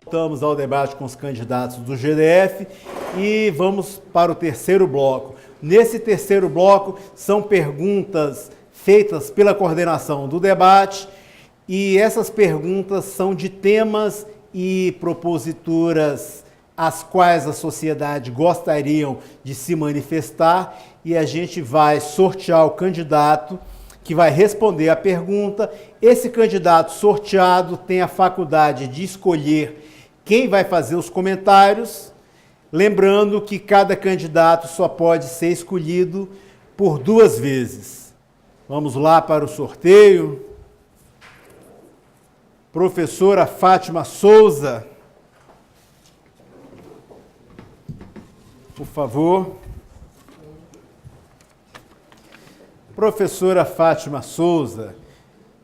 Voltamos ao debate com os candidatos do GDF e vamos para o terceiro bloco. Nesse terceiro bloco são perguntas feitas pela coordenação do debate e essas perguntas são de temas e proposituras às quais a sociedade gostariam de se manifestar e a gente vai sortear o candidato que vai responder a pergunta. Esse candidato sorteado tem a faculdade de escolher quem vai fazer os comentários, lembrando que cada candidato só pode ser escolhido por 2 vezes. Vamos lá para o sorteio. Professora Fátima Souza, por favor. Professora Fátima Souza,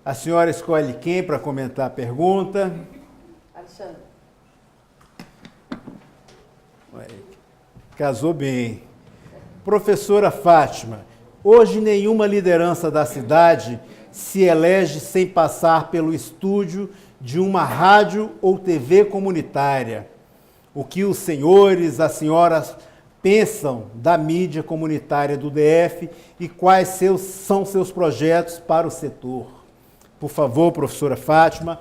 a senhora escolhe quem para comentar a pergunta? Alexandre. Casou bem. Professora Fátima, hoje nenhuma liderança da cidade se elege sem passar pelo estúdio de uma rádio ou TV comunitária. O que os senhores, as senhoras pensam da mídia comunitária do DF e quais são seus projetos para o setor? Por favor, professora Fátima,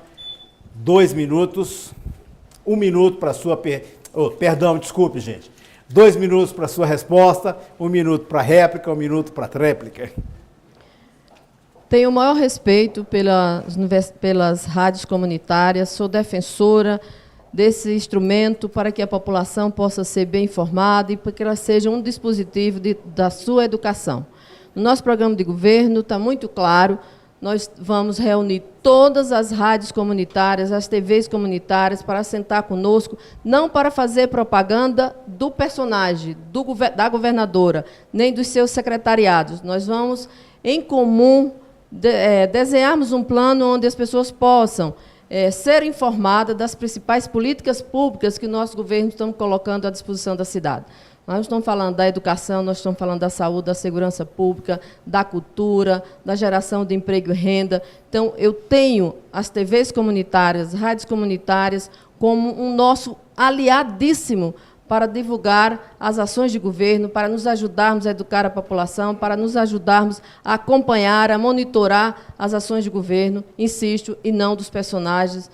2 minutos. 1 minuto para a sua... Perdão, desculpe, gente. 2 minutos para a sua resposta, 1 minuto para a réplica, 1 minuto para a tréplica. Tenho o maior respeito pelas rádios comunitárias, sou defensora desse instrumento para que a população possa ser bem informada e para que ela seja um dispositivo da sua educação. No nosso programa de governo está muito claro, nós vamos reunir todas as rádios comunitárias, as TVs comunitárias, para sentar conosco, não para fazer propaganda do personagem, da governadora, nem dos seus secretariados. Nós vamos, em comum, desenharmos um plano onde as pessoas possam ser informadas das principais políticas públicas que o nosso governo está colocando à disposição da cidade. Nós estamos falando da educação, nós estamos falando da saúde, da segurança pública, da cultura, da geração de emprego e renda. Então, eu tenho as TVs comunitárias, rádios comunitárias, como um nosso aliadíssimo para divulgar as ações de governo, para nos ajudarmos a educar a população, para nos ajudarmos a acompanhar, a monitorar as ações de governo, insisto, e não dos personagens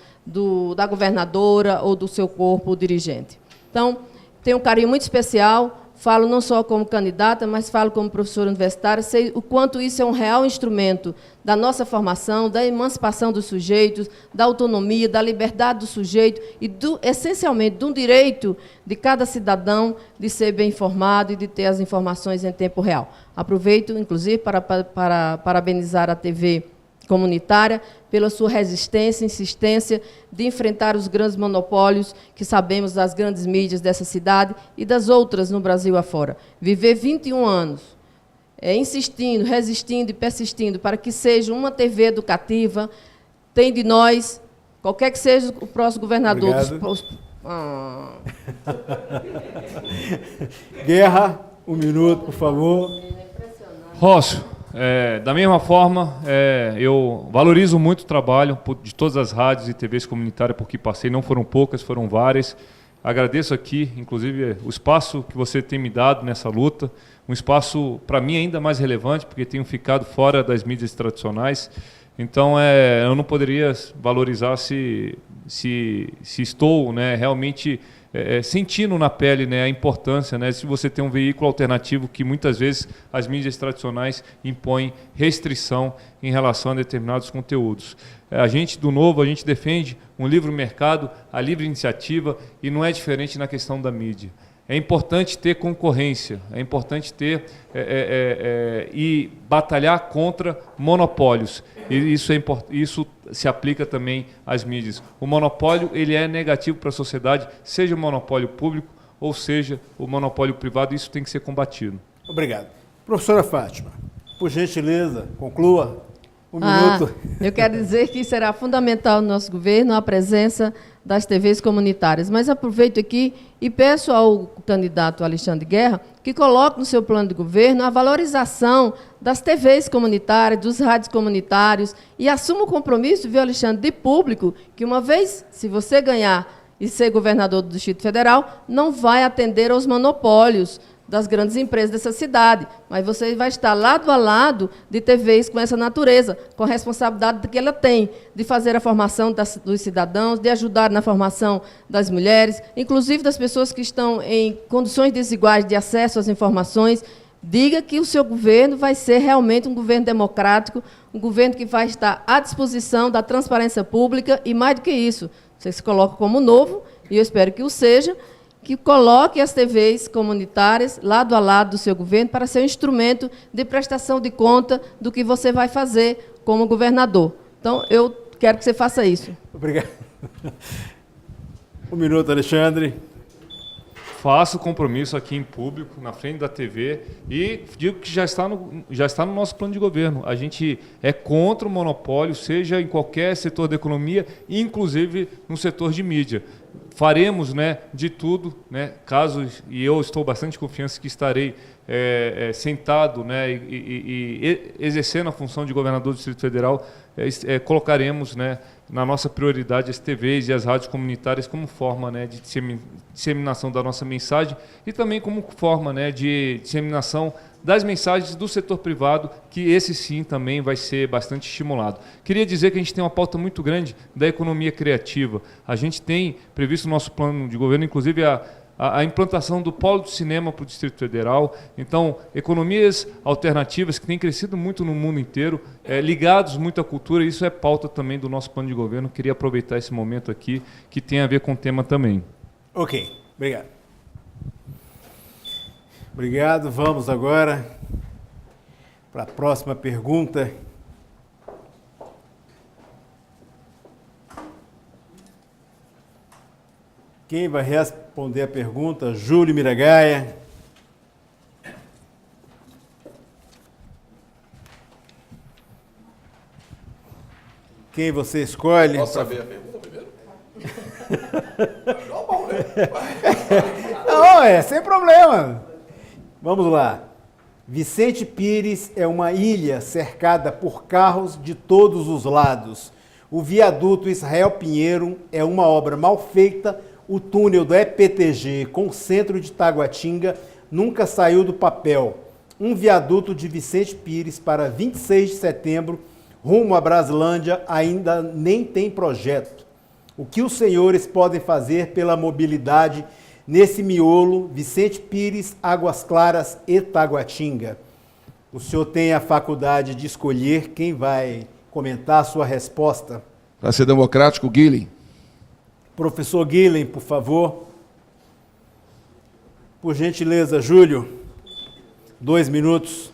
da governadora ou do seu corpo dirigente. Então, tenho um carinho muito especial, falo não só como candidata, mas falo como professora universitária, sei o quanto isso é um real instrumento da nossa formação, da emancipação dos sujeitos, da autonomia, da liberdade do sujeito e, essencialmente, de um direito de cada cidadão de ser bem informado e de ter as informações em tempo real. Aproveito, inclusive, para parabenizar a TV comunitária pela sua resistência, insistência de enfrentar os grandes monopólios que sabemos das grandes mídias dessa cidade e das outras no Brasil afora. Viver 21 anos insistindo, resistindo e persistindo para que seja uma TV educativa, tem de nós, qualquer que seja o próximo governador. Guerra, 1 minuto, por favor. Rócio, da mesma forma, eu valorizo muito o trabalho de todas as rádios e TVs comunitárias por que passei, não foram poucas, foram várias. Agradeço aqui, inclusive, o espaço que você tem me dado nessa luta, um espaço, para mim, ainda mais relevante, porque tenho ficado fora das mídias tradicionais. Então, eu não poderia valorizar se estou, né, realmente sentindo na pele, né, a importância, né, se você tem um veículo alternativo que muitas vezes as mídias tradicionais impõem restrição em relação a determinados conteúdos. A gente, do Novo, a gente defende um livre mercado, a livre iniciativa, e não é diferente na questão da mídia. É importante ter concorrência, é importante ter e batalhar contra monopólios. E isso se aplica também às mídias. O monopólio ele é negativo para a sociedade, seja o monopólio público ou seja o monopólio privado, isso tem que ser combatido. Obrigado. Professora Fátima, por gentileza, conclua. minuto. Eu quero dizer que será fundamental no nosso governo a presença das TVs comunitárias. Mas aproveito aqui e peço ao candidato Alexandre Guerra que coloque no seu plano de governo a valorização das TVs comunitárias, dos rádios comunitários, e assuma o compromisso, viu, Alexandre, de público, que uma vez, se você ganhar e ser governador do Distrito Federal, não vai atender aos monopólios das grandes empresas dessa cidade, mas você vai estar lado a lado de TVs com essa natureza, com a responsabilidade que ela tem de fazer a formação dos cidadãos, de ajudar na formação das mulheres, inclusive das pessoas que estão em condições desiguais de acesso às informações. Diga que o seu governo vai ser realmente um governo democrático, um governo que vai estar à disposição da transparência pública e, mais do que isso, você se coloca como novo, e eu espero que o seja, que coloque as TVs comunitárias lado a lado do seu governo para ser um instrumento de prestação de conta do que você vai fazer como governador. Então, eu quero que você faça isso. Obrigado. Um minuto, Alexandre. Faço compromisso aqui em público, na frente da TV, e digo que já está no nosso plano de governo. A gente é contra o monopólio, seja em qualquer setor da economia, inclusive no setor de mídia. Faremos, né, de tudo, né, caso, e eu estou bastante confiante que estarei sentado, né, e exercendo a função de governador do Distrito Federal, colocaremos, né, na nossa prioridade as TVs e as rádios comunitárias como forma, né, de disseminação da nossa mensagem e também como forma, né, de disseminação das mensagens do setor privado, que esse sim também vai ser bastante estimulado. Queria dizer que a gente tem uma pauta muito grande da economia criativa. A gente tem previsto no nosso plano de governo, inclusive, a implantação do polo do cinema para o Distrito Federal. Então, economias alternativas que têm crescido muito no mundo inteiro, ligados muito à cultura, isso é pauta também do nosso plano de governo. Queria aproveitar esse momento aqui, que tem a ver com o tema também. Ok, obrigado. Obrigado. Vamos agora para a próxima pergunta. Quem vai responder a pergunta? Júlio Miragaia. Quem você escolhe? Posso saber a pergunta primeiro? Não, sem problema. Vamos lá. Vicente Pires é uma ilha cercada por carros de todos os lados. O viaduto Israel Pinheiro é uma obra mal feita. O túnel do EPTG com o centro de Taguatinga nunca saiu do papel. Um viaduto de Vicente Pires para 26 de setembro, rumo à Brasilândia, ainda nem tem projeto. O que os senhores podem fazer pela mobilidade nesse miolo Vicente Pires, Águas Claras e Taguatinga? O senhor tem a faculdade de escolher quem vai comentar a sua resposta. Para ser democrático, Guilherme. Professor Guilherme, por favor. Por gentileza, Júlio, 2 minutos.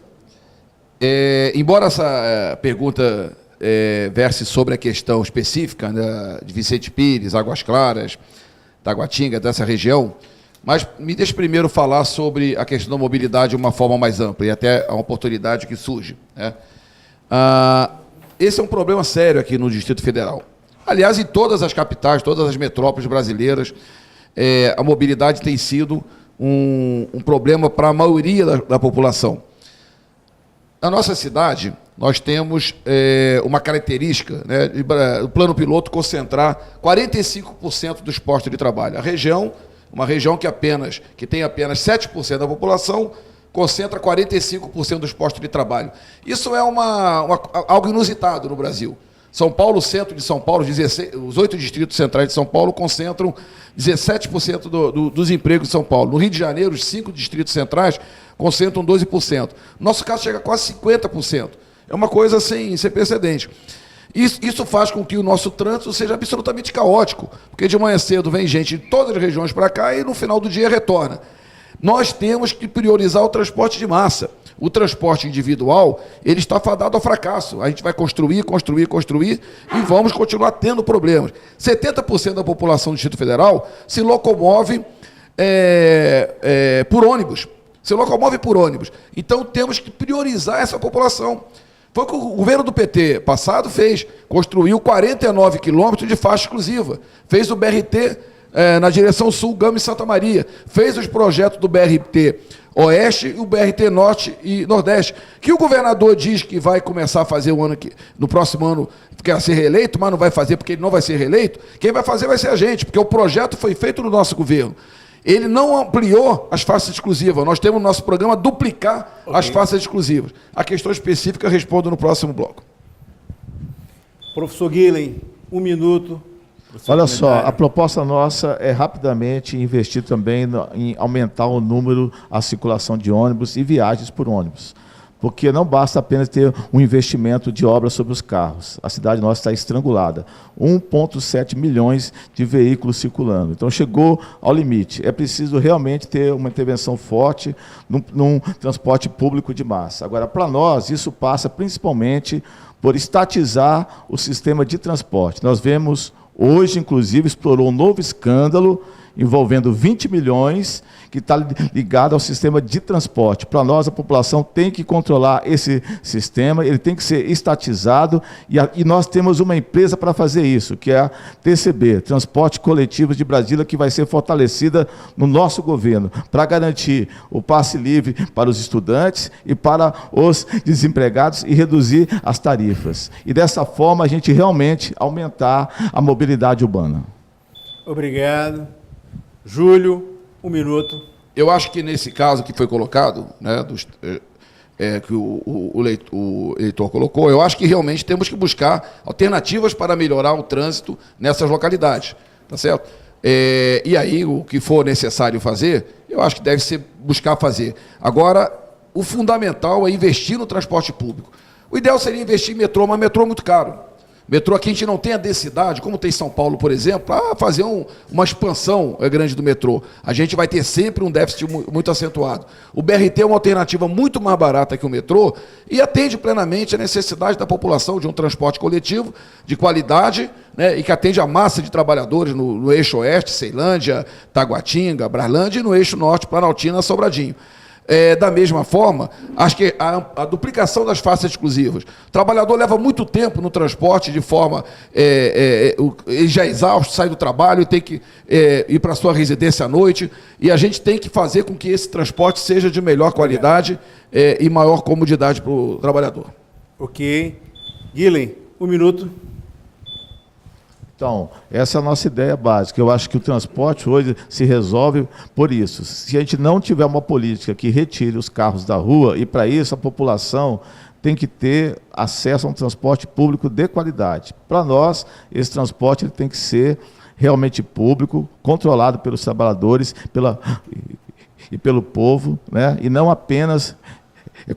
Embora essa pergunta verse sobre a questão específica, né, de Vicente Pires, Águas Claras, Taguatinga, dessa região, mas me deixe primeiro falar sobre a questão da mobilidade de uma forma mais ampla e até a oportunidade que surge, né? Esse é um problema sério aqui no Distrito Federal. Aliás, em todas as capitais, todas as metrópoles brasileiras, a mobilidade tem sido um problema para a maioria da população. Na nossa cidade, nós temos uma característica, né, do plano piloto concentrar 45% dos postos de trabalho. A região, uma região que tem apenas 7% da população, concentra 45% dos postos de trabalho. Isso é algo inusitado no Brasil. São Paulo, centro de São Paulo, os 8 distritos centrais de São Paulo concentram 17% dos empregos de São Paulo. No Rio de Janeiro, os 5 distritos centrais concentram 12%. Nosso caso chega a quase 50%. É uma coisa sem precedente. Isso faz com que o nosso trânsito seja absolutamente caótico, porque de manhã cedo vem gente de todas as regiões para cá e no final do dia retorna. Nós temos que priorizar o transporte de massa. O transporte individual, ele está fadado ao fracasso. A gente vai construir e vamos continuar tendo problemas. 70% da população do Distrito Federal se locomove por ônibus. Então temos que priorizar essa população. Foi o que o governo do PT passado fez. Construiu 49 quilômetros de faixa exclusiva. Fez o BRT na direção sul, Gama e Santa Maria. Fez os projetos do BRT Oeste e o BRT Norte e Nordeste, que o governador diz que vai começar a fazer no próximo ano, quer ser reeleito, mas não vai fazer porque ele não vai ser reeleito. Quem vai fazer vai ser a gente, porque o projeto foi feito no nosso governo. Ele não ampliou as faixas exclusivas. Nós temos no nosso programa duplicar as faixas exclusivas. A questão específica eu respondo no próximo bloco. Professor Guilhem, 1 minuto. Olha só, a proposta nossa é rapidamente investir também em aumentar o número, a circulação de ônibus e viagens por ônibus. Porque não basta apenas ter um investimento de obras sobre os carros. A cidade nossa está estrangulada. 1,7 milhões de veículos circulando. Então chegou ao limite. É preciso realmente ter uma intervenção forte num transporte público de massa. Agora, para nós, isso passa principalmente por estatizar o sistema de transporte. Nós vemos hoje, inclusive, explorou um novo escândalo envolvendo 20 milhões que está ligado ao sistema de transporte. Para nós, a população tem que controlar esse sistema, ele tem que ser estatizado e nós temos uma empresa para fazer isso, que é a TCB, Transporte Coletivo de Brasília, que vai ser fortalecida no nosso governo, para garantir o passe livre para os estudantes e para os desempregados e reduzir as tarifas. E dessa forma, a gente realmente aumentar a mobilidade urbana. Obrigado. Júlio, 1 minuto. Eu acho que nesse caso que foi colocado, né, que o eleitor colocou, eu acho que realmente temos que buscar alternativas para melhorar o trânsito nessas localidades, tá certo? E aí, o que for necessário fazer, eu acho que deve ser buscar fazer. Agora, o fundamental é investir no transporte público. O ideal seria investir em metrô, mas metrô é muito caro. Metrô aqui a gente não tem a densidade, como tem São Paulo, por exemplo, para fazer uma expansão grande do metrô. A gente vai ter sempre um déficit muito acentuado. O BRT é uma alternativa muito mais barata que o metrô e atende plenamente a necessidade da população de um transporte coletivo de qualidade, né, e que atende a massa de trabalhadores no eixo oeste, Ceilândia, Taguatinga, Brarlândia, e no eixo norte, Planaltina, Sobradinho. Da mesma forma, acho que a duplicação das faixas exclusivas. O trabalhador leva muito tempo no transporte de forma... ele já é exausto, sai do trabalho e tem que ir para a sua residência à noite. E a gente tem que fazer com que esse transporte seja de melhor qualidade e maior comodidade para o trabalhador. Ok. Guilhem, 1 minuto. Então, essa é a nossa ideia básica. Eu acho que o transporte hoje se resolve por isso. Se a gente não tiver uma política que retire os carros da rua, e para isso a população tem que ter acesso a um transporte público de qualidade. Para nós, esse transporte ele tem que ser realmente público, controlado pelos trabalhadores e pelo povo, né? E não apenas...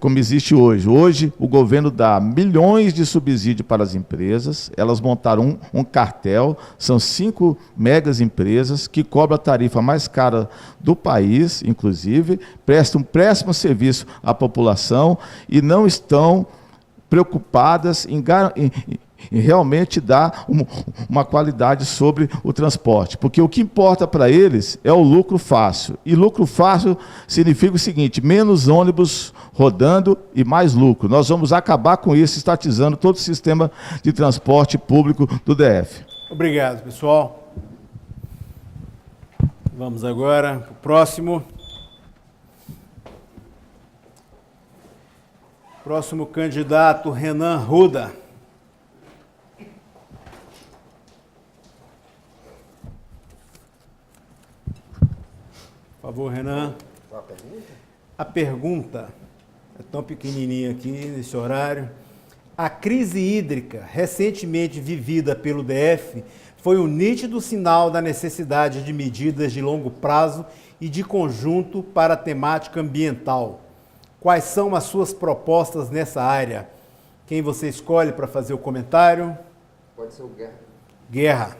como existe hoje. Hoje, o governo dá milhões de subsídio para as empresas, elas montaram um cartel, são 5 megas empresas que cobram a tarifa mais cara do país, inclusive, prestam um péssimo serviço à população e não estão preocupadas em realmente dar uma qualidade sobre o transporte. Porque o que importa para eles é o lucro fácil. E lucro fácil significa o seguinte: menos ônibus rodando e mais lucro. Nós vamos acabar com isso, estatizando todo o sistema de transporte público do DF. Obrigado, pessoal. Vamos agora para o próximo. Próximo candidato, Renan Ruda. Por favor, Renan. A pergunta é tão pequenininha aqui nesse horário. A crise hídrica recentemente vivida pelo DF foi um nítido sinal da necessidade de medidas de longo prazo e de conjunto para a temática ambiental. Quais são as suas propostas nessa área? Quem você escolhe para fazer o comentário? Pode ser o Guerra. Guerra.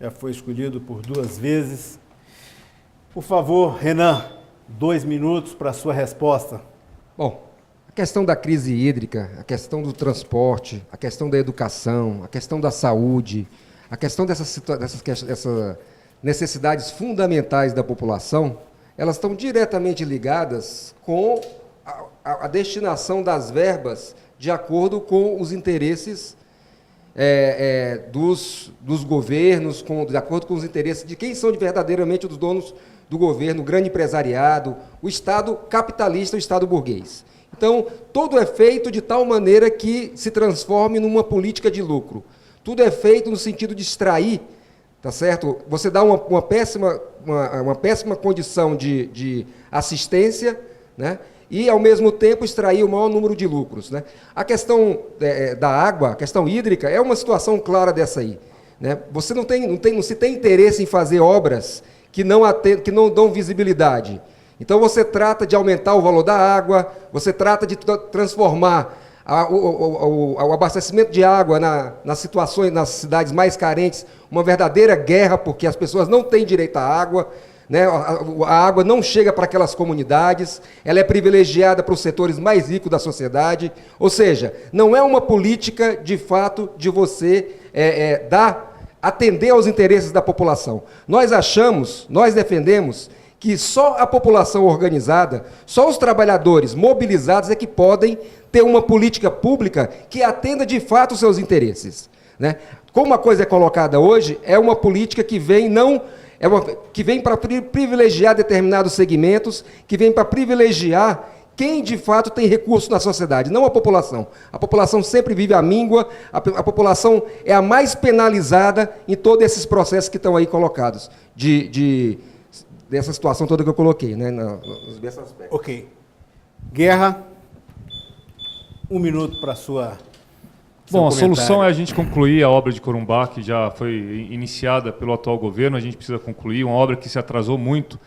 Já foi escolhido por 2 vezes. Por favor, Renan, 2 minutos para a sua resposta. Bom, a questão da crise hídrica, a questão do transporte, a questão da educação, a questão da saúde, a questão dessas necessidades fundamentais da população, elas estão diretamente ligadas com a destinação das verbas de acordo com os interesses dos governos, de acordo com os interesses de quem são verdadeiramente os donos do governo, o grande empresariado, o Estado capitalista, o Estado burguês. Então, tudo é feito de tal maneira que se transforme numa política de lucro. Tudo é feito no sentido de extrair, tá certo? Você dá uma péssima condição de assistência, né? E, ao mesmo tempo, extrair o maior número de lucros, né? A questão da água, a questão hídrica, é uma situação clara dessa aí, né? Você não se tem interesse em fazer obras que não dão visibilidade. Então, você trata de aumentar o valor da água, você trata de transformar o abastecimento de água nas cidades mais carentes, uma verdadeira guerra, porque as pessoas não têm direito à água, né? A água não chega para aquelas comunidades, ela é privilegiada para os setores mais ricos da sociedade, ou seja, não é uma política, de fato, de você atender aos interesses da população. Nós defendemos que só a população organizada, só os trabalhadores mobilizados é que podem ter uma política pública que atenda de fato os seus interesses, né? Como a coisa é colocada hoje, é uma política que vem para privilegiar determinados segmentos, que vem para privilegiar quem de fato tem recurso na sociedade, não a população. A população sempre vive à míngua, a população é a mais penalizada em todos esses processos que estão aí colocados, dessa situação toda que eu coloquei, né, nos diversos aspectos. Ok. Guerra, 1 minuto para sua... Bom, a solução é a gente concluir a obra de Corumbá, que já foi iniciada pelo atual governo. A gente precisa concluir uma obra que se atrasou muito,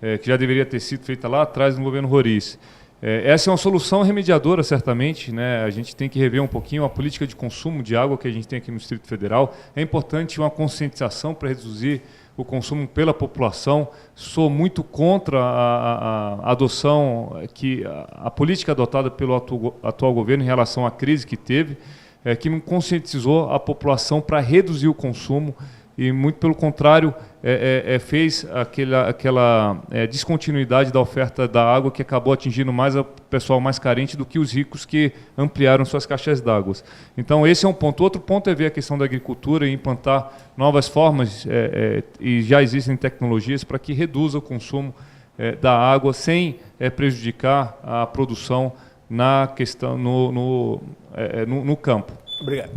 que já deveria ter sido feita lá atrás no governo Roriz. Essa é uma solução remediadora, certamente, né? A gente tem que rever um pouquinho a política de consumo de água que a gente tem aqui no Distrito Federal. É importante uma conscientização para reduzir o consumo pela população. Sou muito contra a adoção, a política adotada pelo atual governo em relação à crise que teve, que não conscientizou a população para reduzir o consumo e, muito pelo contrário, fez aquela descontinuidade da oferta da água que acabou atingindo mais o pessoal mais carente do que os ricos que ampliaram suas caixas d'água. Então, esse é um ponto. Outro ponto é ver a questão da agricultura e implantar novas formas, e já existem tecnologias para que reduza o consumo da água sem prejudicar a produção na questão no campo. Obrigado.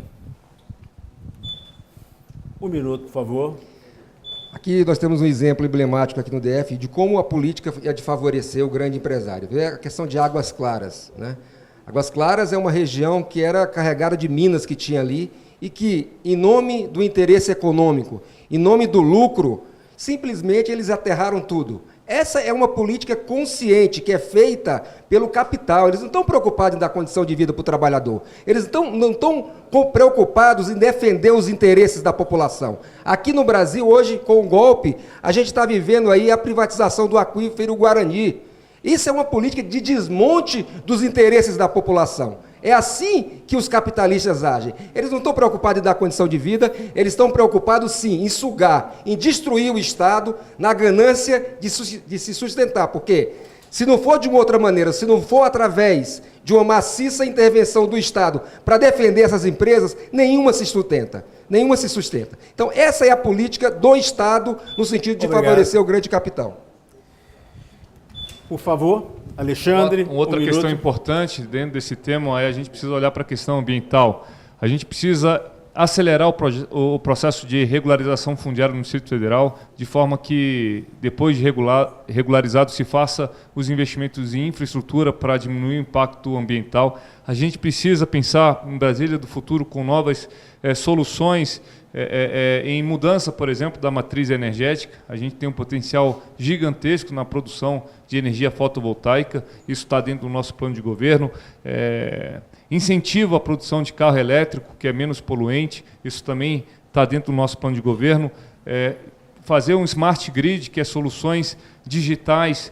1 minuto, por favor. Aqui nós temos um exemplo emblemático aqui no DF de como a política é de favorecer o grande empresário. É a questão de Águas Claras, né? Águas Claras é uma região que era carregada de minas que tinha ali e que, em nome do interesse econômico, em nome do lucro, simplesmente eles aterraram tudo. Essa é uma política consciente, que é feita pelo capital. Eles não estão preocupados em dar condição de vida para o trabalhador. Eles não estão preocupados em defender os interesses da população. Aqui no Brasil, hoje, com o golpe, a gente está vivendo aí a privatização do aquífero Guarani. Isso é uma política de desmonte dos interesses da população. É assim que os capitalistas agem. Eles não estão preocupados em dar condição de vida, eles estão preocupados, sim, em sugar, em destruir o Estado, na ganância de se sustentar. Porque, se não for de uma outra maneira, se não for através de uma maciça intervenção do Estado para defender essas empresas, nenhuma se sustenta. Nenhuma se sustenta. Então, essa é a política do Estado, no sentido de favorecer o grande capital. Por favor, Alexandre. Outra questão importante dentro desse tema é a gente precisa olhar para a questão ambiental. A gente precisa acelerar o processo de regularização fundiária no Distrito Federal, de forma que, depois de regularizado, se faça os investimentos em infraestrutura para diminuir o impacto ambiental. A gente precisa pensar em Brasília do futuro com novas soluções, em mudança, por exemplo, da matriz energética. A gente tem um potencial gigantesco na produção de energia fotovoltaica, isso está dentro do nosso plano de governo. Incentivo à produção de carro elétrico, que é menos poluente, isso também está dentro do nosso plano de governo. Fazer um smart grid, que é soluções digitais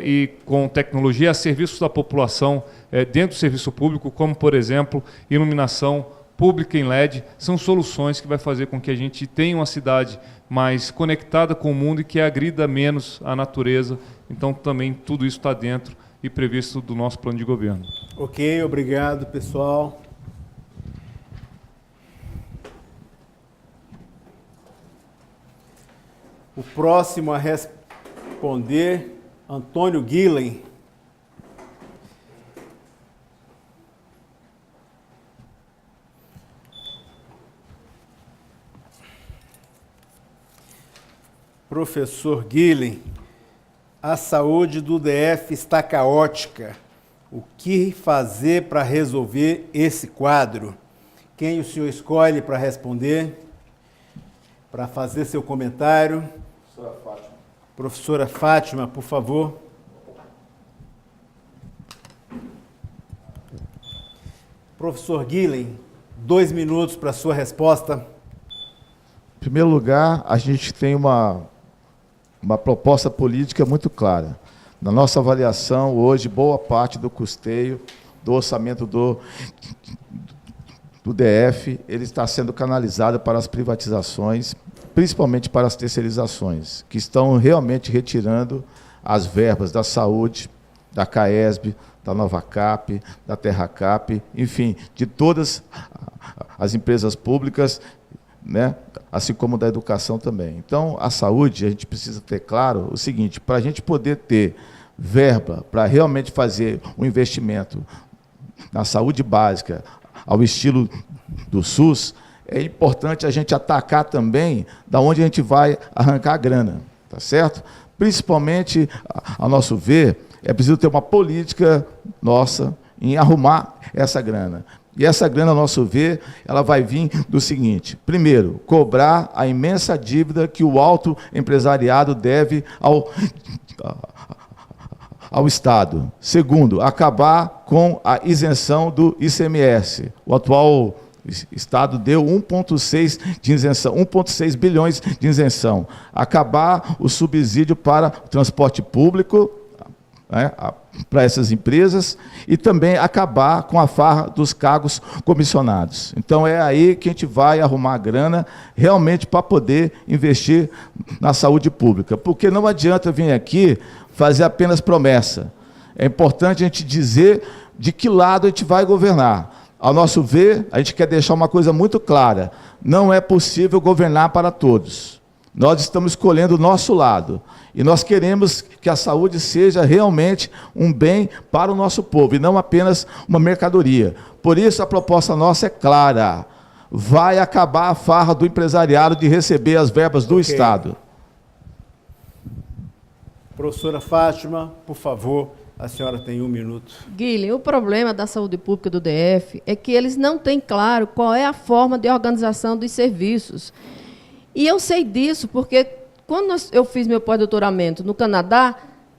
e com tecnologia a serviço da população dentro do serviço público, como, por exemplo, iluminação pública em LED, são soluções que vai fazer com que a gente tenha uma cidade mais conectada com o mundo e que agrida menos a natureza. Então, também tudo isso está dentro e previsto do nosso plano de governo. Ok, obrigado, pessoal. O próximo a responder, Antônio Guilhem. Professor Guilhem, a saúde do DF está caótica. O que fazer para resolver esse quadro? Quem o senhor escolhe para responder? Para fazer seu comentário? Professora Fátima. Professora Fátima, por favor. Professor Guilhem, 2 minutos para a sua resposta. Em primeiro lugar, a gente tem uma proposta política muito clara. Na nossa avaliação, hoje, boa parte do custeio do orçamento do DF, ele está sendo canalizado para as privatizações, principalmente para as terceirizações, que estão realmente retirando as verbas da saúde, da CAESB, da Novacap, da Terracap, enfim, de todas as empresas públicas, né? Assim como da educação também. Então, a saúde, a gente precisa ter claro o seguinte, para a gente poder ter verba para realmente fazer um investimento na saúde básica, ao estilo do SUS, é importante a gente atacar também da onde a gente vai arrancar a grana, tá certo? Principalmente, a nosso ver, é preciso ter uma política nossa em arrumar essa grana. E essa grana, a nosso ver, ela vai vir do seguinte: primeiro, cobrar a imensa dívida que o alto empresariado deve ao Estado. Segundo, acabar com a isenção do ICMS. O atual Estado deu 1,6 de isenção, 1,6 bilhões de isenção. Acabar o subsídio para o transporte público, né, para essas empresas, e também acabar com a farra dos cargos comissionados. Então é aí que a gente vai arrumar a grana realmente para poder investir na saúde pública, porque não adianta vir aqui fazer apenas promessa. É importante a gente dizer de que lado a gente vai governar. Ao nosso ver, a gente quer deixar uma coisa muito clara: não é possível governar para todos. Nós estamos escolhendo o nosso lado. E nós queremos que a saúde seja realmente um bem para o nosso povo, e não apenas uma mercadoria. Por isso, a proposta nossa é clara: vai acabar a farra do empresariado de receber as verbas do Estado. Professora Fátima, por favor, a senhora tem 1 minuto. Guilherme, o problema da saúde pública do DF é que eles não têm claro qual é a forma de organização dos serviços. E eu sei disso porque, quando eu fiz meu pós-doutoramento no Canadá,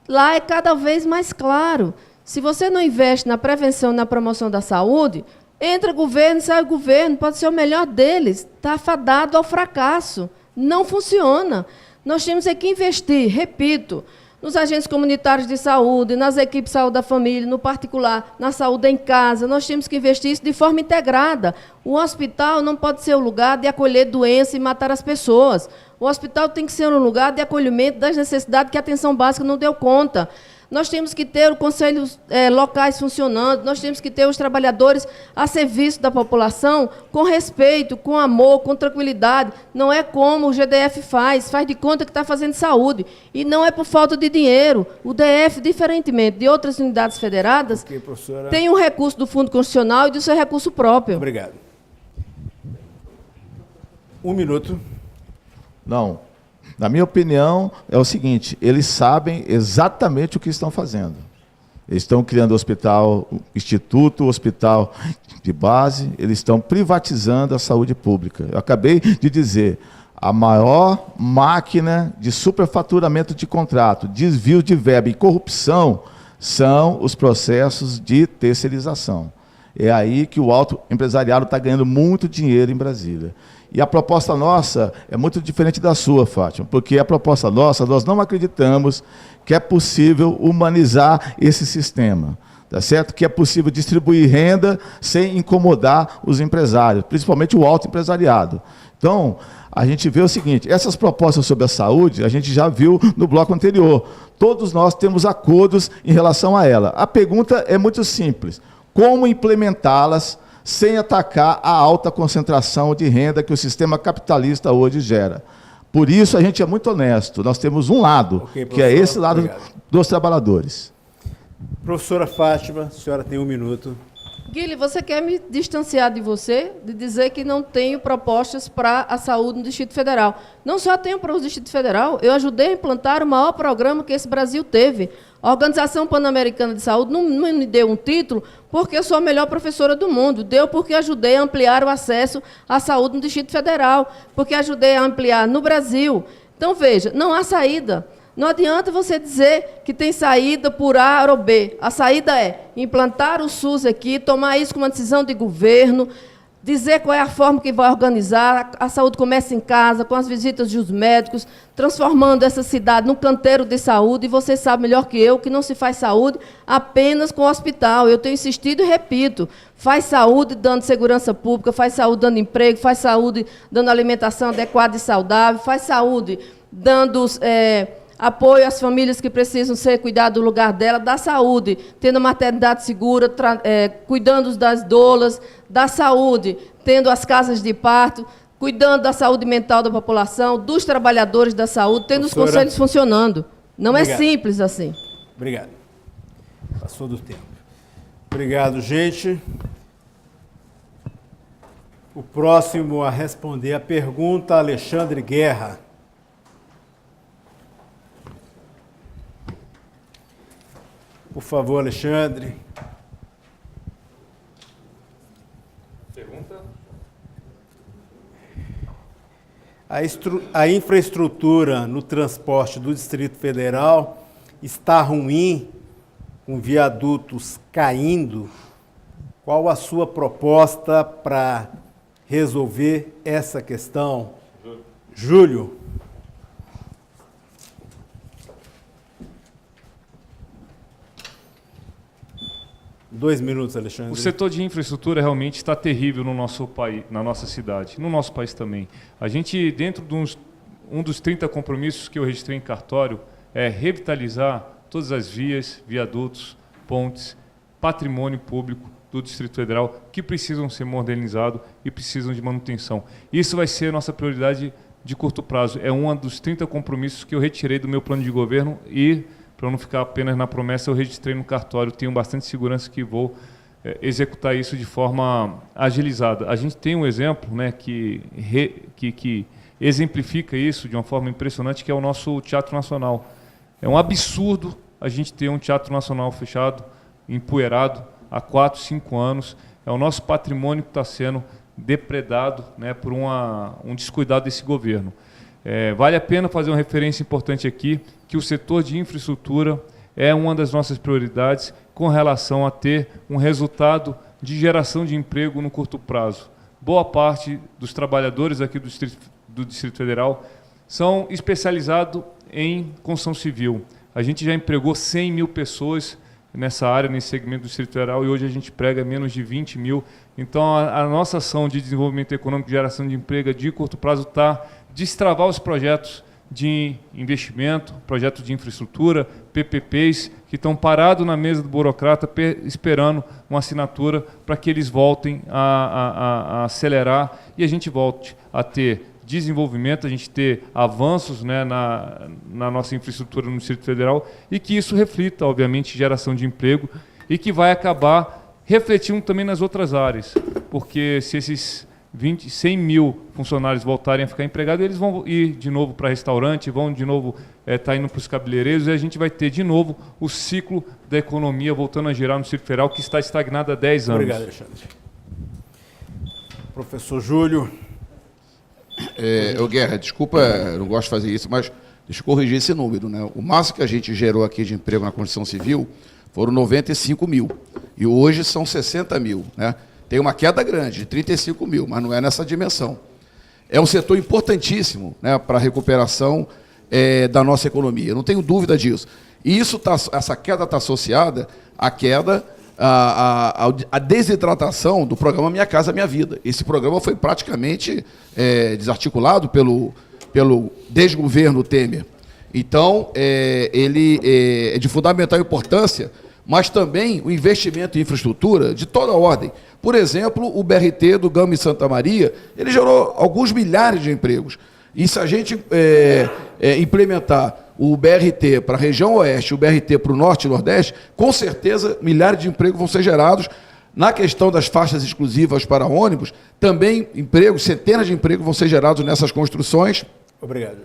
lá é cada vez mais claro. Se você não investe na prevenção e na promoção da saúde, entra governo, sai governo, pode ser o melhor deles, está fadado ao fracasso. Não funciona. Nós temos que investir, repito, nos agentes comunitários de saúde, nas equipes de saúde da família, no particular, na saúde em casa. Nós temos que investir isso de forma integrada. O hospital não pode ser o lugar de acolher doença e matar as pessoas. O hospital tem que ser um lugar de acolhimento das necessidades que a atenção básica não deu conta. Nós temos que ter os conselhos locais funcionando, nós temos que ter os trabalhadores a serviço da população com respeito, com amor, com tranquilidade. Não é como o GDF faz de conta que está fazendo saúde. E não é por falta de dinheiro. O DF, diferentemente de outras unidades federadas, tem um recurso do Fundo Constitucional e do seu recurso próprio. Obrigado. 1 minuto. Não. Na minha opinião, é o seguinte: eles sabem exatamente o que estão fazendo. Eles estão criando hospital, instituto, hospital de base, eles estão privatizando a saúde pública. Eu acabei de dizer, a maior máquina de superfaturamento de contrato, desvio de verba e corrupção são os processos de terceirização. É aí que o alto empresariado está ganhando muito dinheiro em Brasília. E a proposta nossa é muito diferente da sua, Fátima, porque a proposta nossa, nós não acreditamos que é possível humanizar esse sistema. tá certo? Que é possível distribuir renda sem incomodar os empresários, principalmente o alto empresariado. Então, a gente vê o seguinte, essas propostas sobre a saúde, a gente já viu no bloco anterior. Todos nós temos acordos em relação a ela. A pergunta é muito simples. Como implementá-las sem atacar a alta concentração de renda que o sistema capitalista hoje gera? Por isso, a gente é muito honesto. Nós temos um lado, que é esse lado dos trabalhadores. Professora Fátima, a senhora tem 1 minuto. Guilherme, você quer me distanciar de você, de dizer que não tenho propostas para a saúde no Distrito Federal. Não só tenho para o Distrito Federal, eu ajudei a implantar o maior programa que esse Brasil teve. A Organização Pan-Americana de Saúde não me deu um título porque eu sou a melhor professora do mundo. Deu porque ajudei a ampliar o acesso à saúde no Distrito Federal, porque ajudei a ampliar no Brasil. Então, veja, não há saída. Não adianta você dizer que tem saída por A ou B. A saída é implantar o SUS aqui, tomar isso como uma decisão de governo, dizer qual é a forma que vai organizar. A saúde começa em casa, com as visitas dos médicos, transformando essa cidade num canteiro de saúde. E você sabe melhor que eu que não se faz saúde apenas com o hospital. Eu tenho insistido e repito, faz saúde dando segurança pública, faz saúde dando emprego, faz saúde dando alimentação adequada e saudável, faz saúde dando apoio às famílias que precisam ser cuidadas do lugar dela, da saúde, tendo maternidade segura, cuidando das doulas, da saúde, tendo as casas de parto, cuidando da saúde mental da população, dos trabalhadores da saúde, tendo os conselhos funcionando. Não é simples assim. Obrigado. Passou do tempo. Obrigado, gente. O próximo a responder a pergunta, Alexandre Guerra. Por favor, Alexandre. Pergunta? A infraestrutura no transporte do Distrito Federal está ruim, com viadutos caindo. Qual a sua proposta para resolver essa questão? Júlio. Dois minutos, Alexandre. O setor de infraestrutura realmente está terrível no nosso país, na nossa cidade, no nosso país também. A gente, dentro de um dos 30 compromissos que eu registrei em cartório, é revitalizar todas as vias, viadutos, pontes, patrimônio público do Distrito Federal que precisam ser modernizados e precisam de manutenção. Isso vai ser a nossa prioridade de curto prazo. É um dos 30 compromissos que eu retirei do meu plano de governo e, para não ficar apenas na promessa, eu registrei no cartório, tenho bastante segurança que vou executar isso de forma agilizada. A gente tem um exemplo, né, que exemplifica isso de uma forma impressionante, que é o nosso Teatro Nacional. É um absurdo a gente ter um Teatro Nacional fechado, empoeirado, há 4, 5 anos. É o nosso patrimônio que está sendo depredado, né, por um descuidado desse governo. Vale a pena fazer uma referência importante aqui, que o setor de infraestrutura é uma das nossas prioridades com relação a ter um resultado de geração de emprego no curto prazo. Boa parte dos trabalhadores aqui do Distrito Federal são especializados em construção civil. A gente já empregou 100 mil pessoas nessa área, nesse segmento do Distrito Federal, e hoje a gente prega menos de 20 mil. Então, a nossa ação de desenvolvimento econômico, de geração de emprego de curto prazo está destravar os projetos de investimento, projetos de infraestrutura, PPPs, que estão parados na mesa do burocrata, esperando uma assinatura para que eles voltem a acelerar e a gente volte a ter desenvolvimento, a gente ter avanços, né, na nossa infraestrutura no Distrito Federal e que isso reflita, obviamente, geração de emprego e que vai acabar refletindo também nas outras áreas, porque se esses 100 mil funcionários voltarem a ficar empregados, eles vão ir de novo para restaurante, vão de novo estar indo para os cabeleireiros e a gente vai ter de novo o ciclo da economia voltando a girar no Distrito Federal, que está estagnado há 10 anos. Obrigado, Alexandre. Professor Júlio. Guerra, desculpa, eu não gosto de fazer isso, mas deixa eu corrigir esse número, né? O máximo que a gente gerou aqui de emprego na construção civil foram 95 mil, e hoje são 60 mil, né? Tem uma queda grande, de 35 mil, mas não é nessa dimensão. É um setor importantíssimo, né, para a recuperação da nossa economia, eu não tenho dúvida disso. E essa queda está associada à queda a desidratação do programa Minha Casa Minha Vida. Esse programa foi praticamente desarticulado pelo desgoverno Temer. Então, ele é de fundamental importância, mas também o investimento em infraestrutura de toda ordem. Por exemplo, o BRT do Gama e Santa Maria, ele gerou alguns milhares de empregos. E se a gente implementar o BRT para a região oeste, o BRT para o norte e nordeste, com certeza milhares de empregos vão ser gerados. Na questão das faixas exclusivas para ônibus, também empregos, centenas de empregos vão ser gerados nessas construções. Obrigado.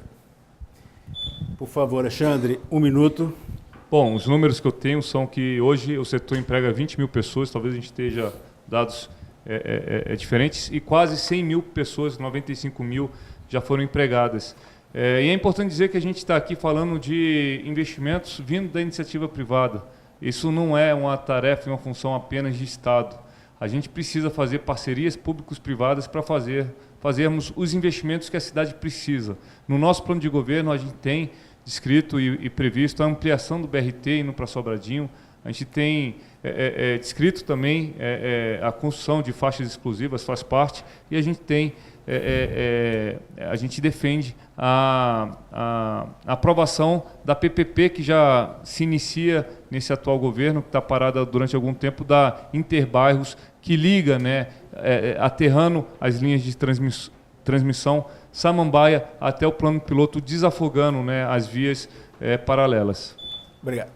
Por favor, Alexandre, 1 minuto. Bom, os números que eu tenho são que hoje o setor emprega 20 mil pessoas, talvez a gente esteja dados diferentes, e quase 100 mil pessoas, 95 mil, já foram empregadas. E é importante dizer que a gente está aqui falando de investimentos vindo da iniciativa privada. Isso não é uma tarefa e uma função apenas de Estado. A gente precisa fazer parcerias públicos-privadas para fazermos os investimentos que a cidade precisa. No nosso plano de governo, a gente tem descrito e previsto a ampliação do BRT indo para Sobradinho. A gente tem descrito também a construção de faixas exclusivas, faz parte, e a gente tem a gente defende a aprovação da PPP, que já se inicia nesse atual governo, que está parada durante algum tempo, da Interbairros, que liga, aterrando as linhas de transmissão Samambaia até o plano piloto, desafogando as vias paralelas. Obrigado.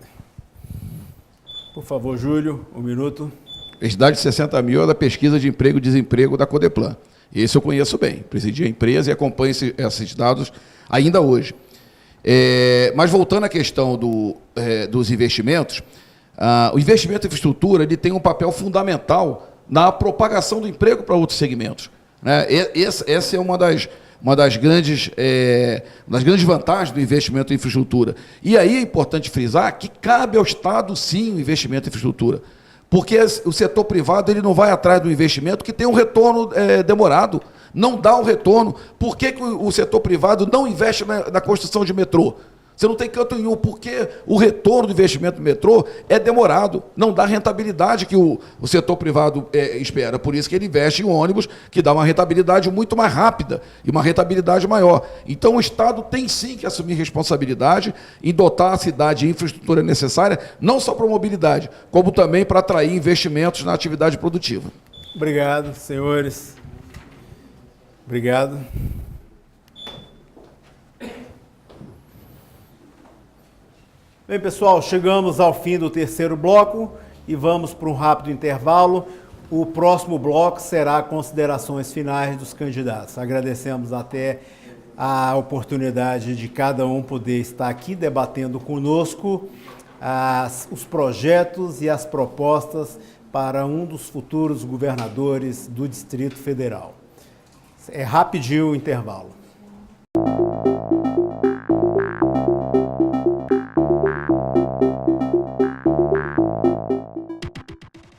Por favor, Júlio, 1 minuto. Universidade de 60 mil é da pesquisa de emprego e desemprego da Codeplan. Esse eu conheço bem, presidi a empresa e acompanho esses dados ainda hoje. Mas voltando à questão dos investimentos, o investimento em infraestrutura ele tem um papel fundamental na propagação do emprego para outros segmentos. Essa é uma das grandes vantagens do investimento em infraestrutura. E aí é importante frisar que cabe ao Estado, sim, o investimento em infraestrutura. Porque o setor privado ele não vai atrás do investimento que tem um retorno demorado, não dá um retorno. Por que o setor privado não investe na construção de metrô? Você não tem canto nenhum, porque o retorno do investimento no metrô é demorado, não dá rentabilidade que o setor privado espera. Por isso que ele investe em ônibus, que dá uma rentabilidade muito mais rápida e uma rentabilidade maior. Então o Estado tem sim que assumir responsabilidade em dotar a cidade de infraestrutura necessária, não só para a mobilidade, como também para atrair investimentos na atividade produtiva. Obrigado, senhores. Obrigado. Bem, pessoal, chegamos ao fim do terceiro bloco e vamos para um rápido intervalo. O próximo bloco será considerações finais dos candidatos. Agradecemos até a oportunidade de cada um poder estar aqui debatendo conosco os projetos e as propostas para um dos futuros governadores do Distrito Federal. É rapidinho o intervalo.